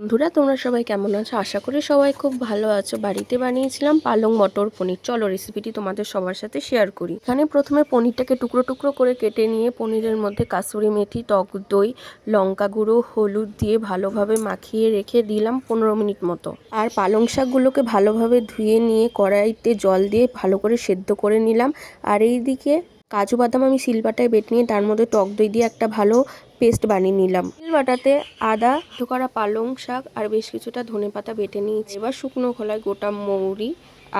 বন্ধুরা, তোমরা সবাই কেমন আছো? আশা করি সবাই খুব ভালো আছো। বাড়িতে বানিয়েছিলাম পালং মটর পনির। চলো রেসিপিটি তোমাদের সবার সাথে শেয়ার করি। এখানে প্রথমে পনিরটাকে টুকরো টুকরো করে কেটে নিয়ে পনিরের মধ্যে কাসুরি মেথি, টক দই, লঙ্কা গুঁড়ো, হলুদ দিয়ে ভালোভাবে মাখিয়ে রেখে দিলাম 15 মিনিট মতো। আর পালং শাকগুলোকে ভালোভাবে ধুয়ে নিয়ে কড়াইতে জল দিয়ে ভালো করে সেদ্ধ করে নিলাম। আর এইদিকে কাজু বাদাম আমি শিলবাটায় বেটে নিয়ে তার মধ্যে টক দই দিয়ে একটা ভালো পেস্ট বানিয়ে নিলাম। শিলবাটাতে আদা, সিদ্ধ করা পালং শাক আর বেশ কিছুটা ধনেপাতা বেটে নিয়েছি। এবার শুকনো খোলায় গোটা মৌরি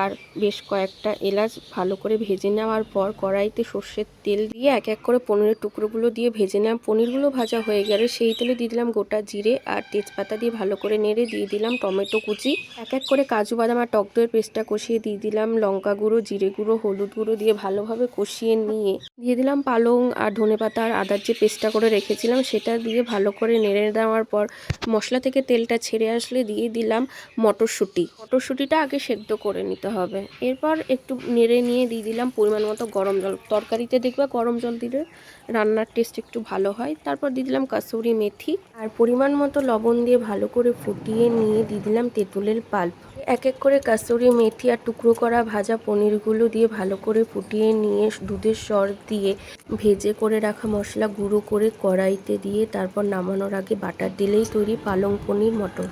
আর বেশ কয়েকটা এলাচ ভালো করে ভেজে নেওয়ার পর কড়াইতে সর্ষের তেল দিয়ে এক এক করে পনিরের টুকরোগুলো দিয়ে ভেজে নিলাম। পনিরগুলো ভাজা হয়ে গেলে সেই তেলে দিয়ে দিলাম গোটা জিরে আর তেজপাতা দিয়ে ভালো করে নেড়ে দিয়ে দিলাম টমেটো কুচি। এক এক করে কাজু বাদাম আর টক দইয়ের পেস্টটা কষিয়ে দিয়ে দিলাম লঙ্কা গুঁড়ো, জিরে গুঁড়ো, হলুদ গুঁড়ো দিয়ে ভালোভাবে কষিয়ে নিয়ে দিয়ে দিলাম পালং আর ধনেপাতা আর আদার যে পেস্টটা করে রেখেছিলাম সেটা দিয়ে ভালো করে নেড়ে দেওয়ার পর মশলা থেকে তেলটা ছেড়ে আসলে দিয়ে দিলাম মটরশুঁটি। মটরশুঁটিটা আগে সেদ্ধ করে নিতে হবে। এরপর একটু নেড়ে নিয়ে দিয়ে দিলাম পরিমাণ মতো গরম জল। তরকারিতে দেখবে গরম জল দিলে রান্নার টেস্ট একটু ভালো হয়। তারপর দিয়ে দিলাম কাসুরি মেথি আর পরিমাণ মতো লবণ দিয়ে ভালো করে ফুটিয়ে নিয়ে দিয়ে দিলাম তেঁতুলের পাল্প। এক এক করে কাসুরি মেথি আর টুকরো করা ভাজা পনিরগুলো দিয়ে ভালো করে ফুটিয়ে নিয়ে দুধের সর দিয়ে ভেজে করে রাখা মশলা গুঁড়ো করে কড়াইতে দিয়ে তারপর নামানোর আগে বাটার দিলেই তৈরি পালং পনির মটর।